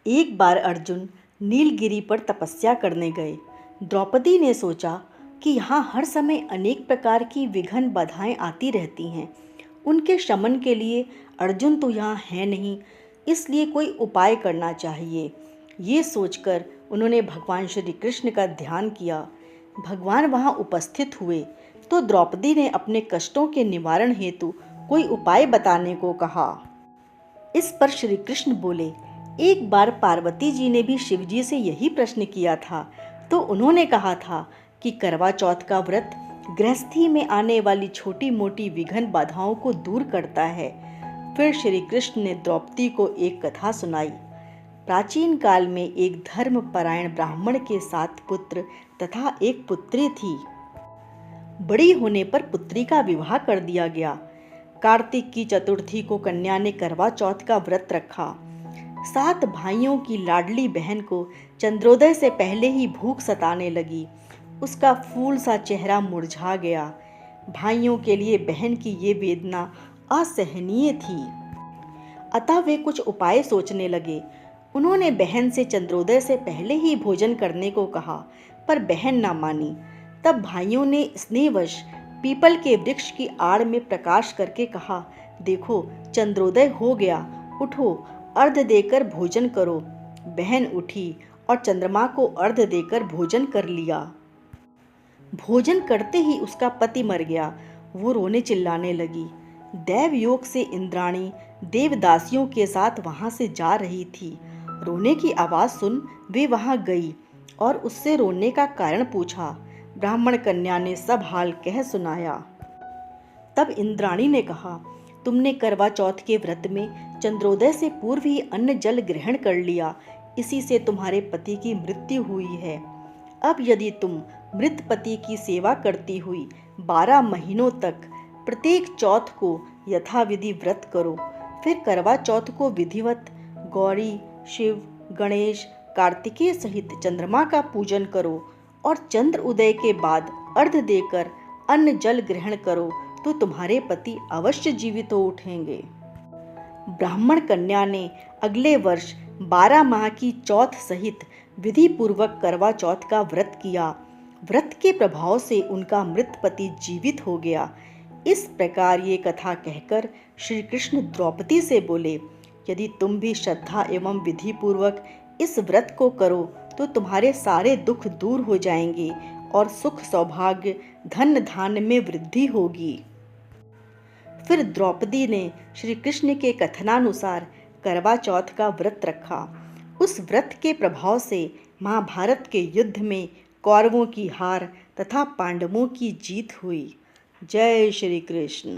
एक बार अर्जुन नीलगिरी पर तपस्या करने गए। द्रौपदी ने सोचा कि यहाँ हर समय अनेक प्रकार की विघ्न बाधाएं आती रहती हैं। उनके शमन के लिए अर्जुन तो यहाँ है नहीं, इसलिए कोई उपाय करना चाहिए। ये सोचकर उन्होंने भगवान श्री कृष्ण का ध्यान किया। भगवान वहाँ उपस्थित हुए तो द्रौपदी ने अपने कष्टों के निवारण हेतु कोई उपाय बताने को कहा। इस पर श्री कृष्ण बोले, एक बार पार्वती जी ने भी शिव जी से यही प्रश्न किया था, तो उन्होंने कहा था कि करवा चौथ का व्रत गृहस्थी में आने वाली छोटी मोटी विघ्न बाधाओं को दूर करता है। फिर श्री कृष्ण ने द्रौपदी को एक कथा सुनाई। प्राचीन काल में एक धर्मपरायण ब्राह्मण के 7 पुत्र तथा एक पुत्री थी। बड़ी होने पर पुत्री का विवाह कर दिया गया। कार्तिक की चतुर्थी को कन्या ने करवा चौथ का व्रत रखा। 7 भाइयों की लाडली बहन को चंद्रोदय से पहले ही भूख सताने लगी। उसका फूल सा चेहरा मुरझा गया। भाइयों के लिए बहन की ये वेदना असहनीय थी। अतः वे कुछ उपाय सोचने लगे। उन्होंने बहन से चंद्रोदय से पहले ही भोजन करने को कहा, पर बहन ना मानी। तब भाइयों ने स्नेहवश पीपल के वृक्ष की आड़ में प्रकाश करके कहा, देखो चंद्रोदय हो गया, उठो अर्घ्य देकर भोजन करो। बहन उठी और चंद्रमा को अर्घ्य देकर भोजन कर लिया। भोजन करते ही उसका पति मर गया। वो रोने चिल्लाने लगी। दैव योग से इंद्राणी देवदासियों के साथ वहां से जा रही थी। रोने की आवाज सुन वे वहां गई और उससे रोने का कारण पूछा। ब्राह्मण कन्या ने सब हाल कह सुनाया। तब इंद्राणी ने कहा, तुमने करवा चौथ के व्रत में चंद्रोदय से पूर्व ही अन्न जल ग्रहण कर लिया, इसी से तुम्हारे पति की मृत्यु हुई है। अब यदि तुम मृत पति की सेवा करती हुई 12 महीनों तक प्रत्येक चौथ को यथाविधि व्रत करो, फिर करवा चौथ को विधिवत गौरी, शिव, गणेश, कार्तिकेय सहित चंद्रमा का पूजन करो और चंद्र उदय के बाद अर्घ्य देकर अन्न जल ग्रहण करो, तो तुम्हारे पति अवश्य जीवित हो उठेंगे। ब्राह्मण कन्या ने अगले वर्ष 12 माह की चौथ सहित विधि पूर्वक करवा चौथ का व्रत किया। व्रत के प्रभाव से उनका मृत पति जीवित हो गया। इस प्रकार ये कथा कहकर श्री कृष्ण द्रौपदी से बोले, यदि तुम भी श्रद्धा एवं विधि पूर्वक इस व्रत को करो तो तुम्हारे सारे दुख दूर हो जाएंगे और सुख सौभाग्य धन धान्य में वृद्धि होगी। फिर द्रौपदी ने श्री कृष्ण के कथनानुसार करवा चौथ का व्रत रखा। उस व्रत के प्रभाव से महाभारत के युद्ध में कौरवों की हार तथा पांडवों की जीत हुई। जय श्री कृष्ण।